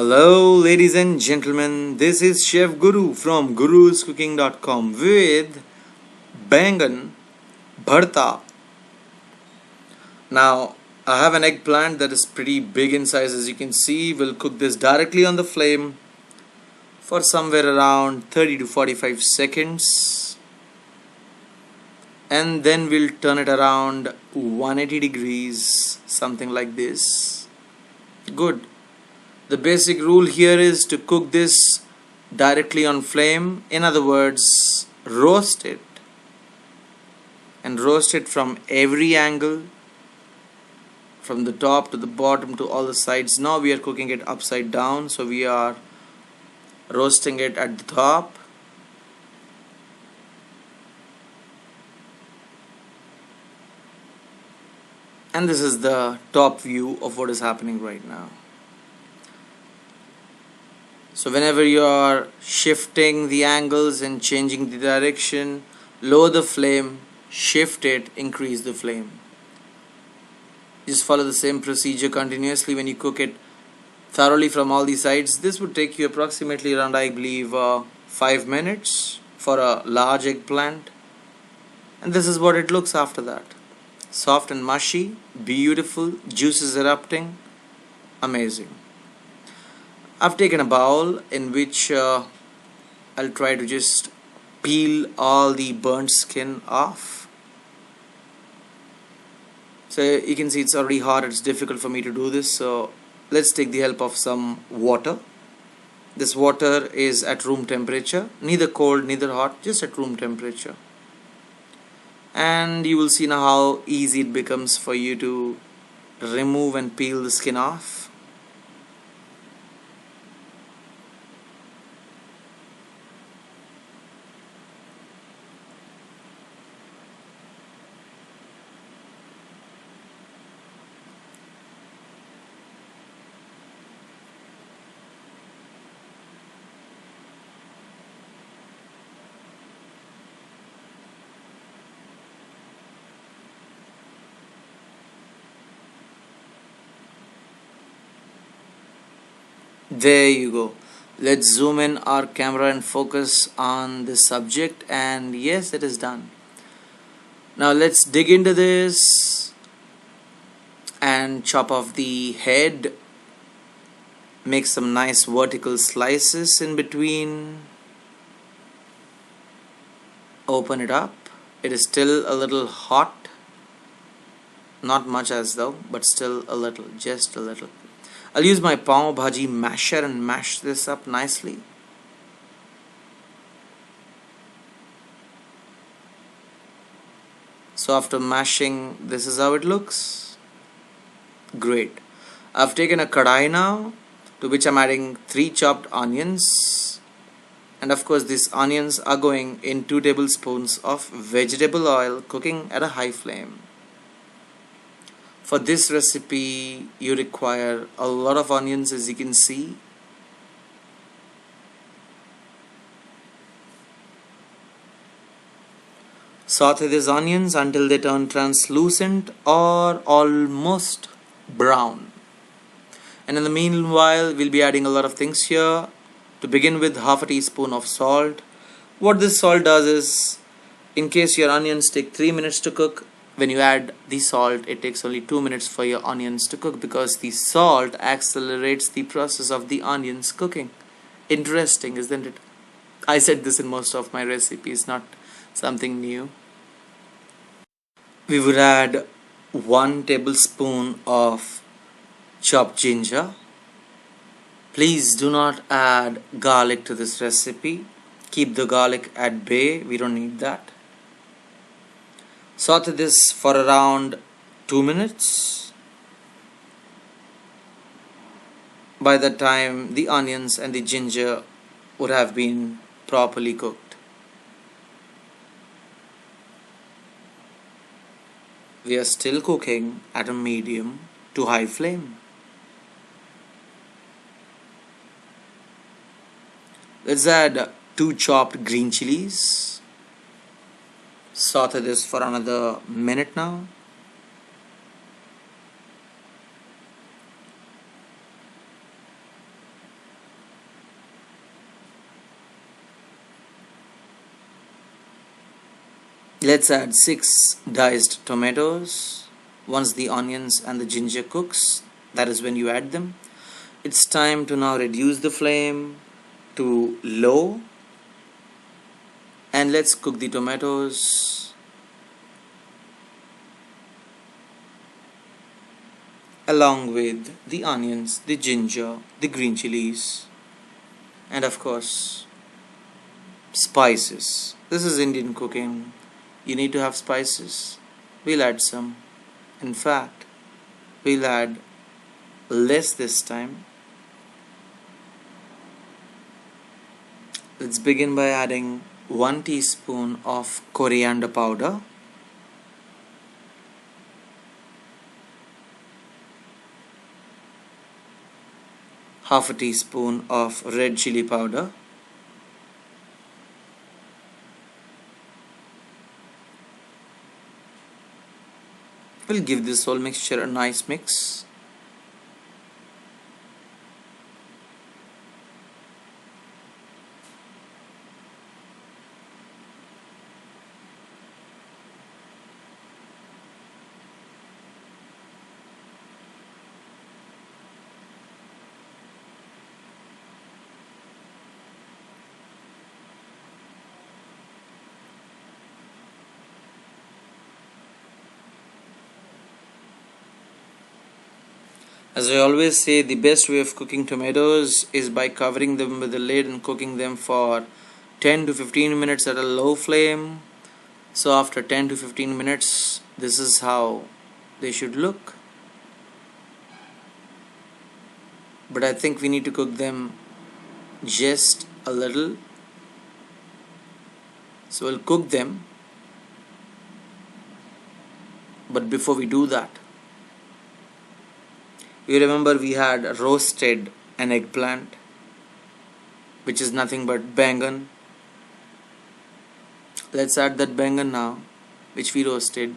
Hello, ladies and gentlemen. This is Chef Guru from guruscooking.com with Bangan Bharta. Now, I have an eggplant that is pretty big in size, as you can see. We'll cook this directly on the flame for somewhere around 30 to 45 seconds. And then we'll turn it around 180 degrees, something like this. Good. The basic rule here is to cook this directly on flame. In other words, roast it. And roast it from every angle, from the top to the bottom to all the sides. Now we are cooking it upside down, so we are roasting it at the top. And this is the top view of what is happening right now. So whenever you are shifting the angles and changing the direction, lower the flame, shift it, increase the flame. Just follow the same procedure continuously when you cook it thoroughly from all the sides. This would take you approximately around, I believe, 5 minutes for a large eggplant. And this is what it looks after that. Soft and mushy, beautiful, juices erupting, amazing. I've taken a bowl in which I'll try to just peel all the burnt skin off. So you can see it's already hot. It's difficult for me to do this, so let's take the help of some water. This water is at room temperature, neither cold neither hot, just at room temperature. And you will see now how easy it becomes for you to remove and peel the skin off. There you go. Let's zoom in our camera and focus on this subject, and yes, it is done. Now let's dig into this and chop off the head. Make some nice vertical slices in between. Open it up. It is still a little hot. Not much as though, but still a little, just a little. I'll use my pav bhaji masher and mash this up nicely. So after mashing, this is how it looks. Great. I've taken a kadai now, to which I'm adding 3 chopped onions. And of course these onions are going in 2 tablespoons of vegetable oil, cooking at a high flame. For this recipe, you require a lot of onions, as you can see. Saute these onions until they turn translucent or almost brown. And in the meanwhile, we'll be adding a lot of things here. To begin with, half a teaspoon of salt. What this salt does is, in case your onions take 3 minutes to cook, when you add the salt, it takes only 2 minutes for your onions to cook, because the salt accelerates the process of the onions cooking. Interesting, isn't it? I said this in most of my recipes, not something new. We would add 1 tablespoon of chopped ginger. Please do not add garlic to this recipe. Keep the garlic at bay. We don't need that. Saute this for around 2 minutes. By the time the onions and the ginger would have been properly cooked. We are still cooking at a medium to high flame. Let's add 2 chopped green chilies. Saute this for another minute now. Let's add 6 diced tomatoes. Once the onions and the ginger cooks, that is when you add them. It's time to now reduce the flame to low, and let's cook the tomatoes along with the onions, the ginger, the green chilies, and of course spices. This is Indian cooking. You need to have spices. We'll add some. In fact, we'll add less this time. Let's begin by adding 1 teaspoon of coriander powder, half a teaspoon of red chili powder, we'll give this whole mixture a nice mix. As I always say, the best way of cooking tomatoes is by covering them with a lid and cooking them for 10 to 15 minutes at a low flame. So after 10 to 15 minutes, this is how they should look. But I think we need to cook them just a little. So we'll cook them. But before we do that, you remember we had roasted an eggplant, which is nothing but bangan. Let's add that bangan now, which we roasted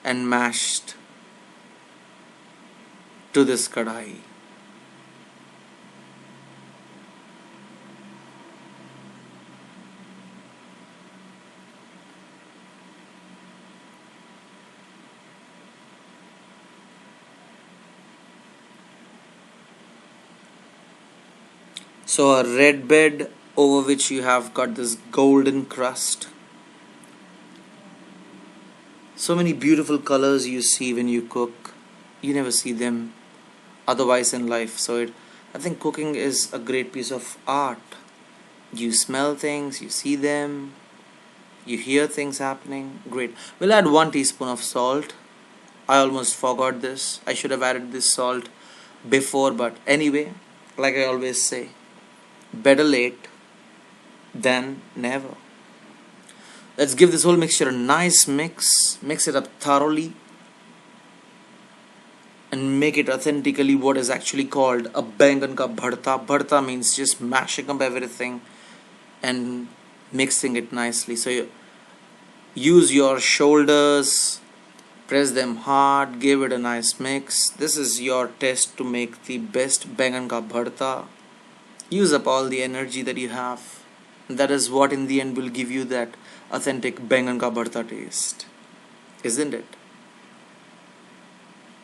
and mashed to this kadai. So a red bed over which you have got this golden crust. So many beautiful colors you see when you cook. You never see them otherwise in life. I think cooking is a great piece of art. You smell things, you see them, you hear things happening. Great. We'll add 1 teaspoon of salt. I almost forgot this. I should have added this salt before, but anyway, like I always say, better late than never. Let's give this whole mixture a nice mix. Mix it up thoroughly and make it authentically what is actually called a bangan ka bharta. Bharta means just mashing up everything and mixing it nicely. So you use your shoulders, press them hard, give it a nice mix. This is your test to make the best bangan ka bharta. Use up all the energy that you have. That is what in the end will give you that authentic bangan ka bharta taste. Isn't it?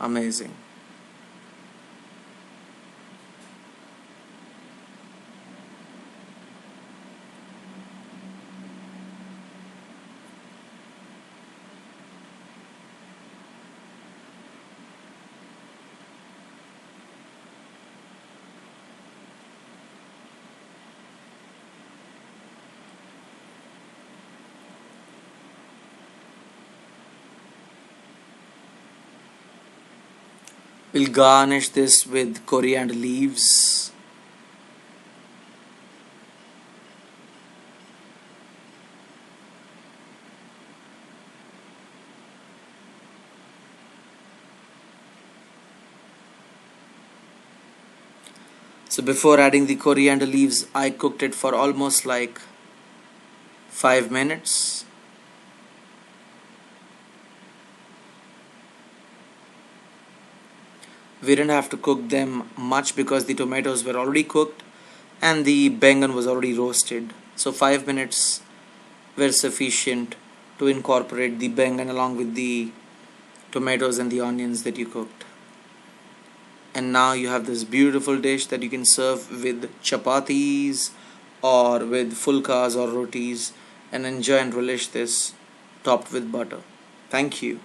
Amazing. We'll garnish this with coriander leaves. So before adding the coriander leaves, I cooked it for almost like 5 minutes. We didn't have to cook them much because the tomatoes were already cooked and the bangan was already roasted. So 5 minutes were sufficient to incorporate the bangan along with the tomatoes and the onions that you cooked. And now you have this beautiful dish that you can serve with chapatis or with fulkas or rotis and enjoy and relish this topped with butter. Thank you.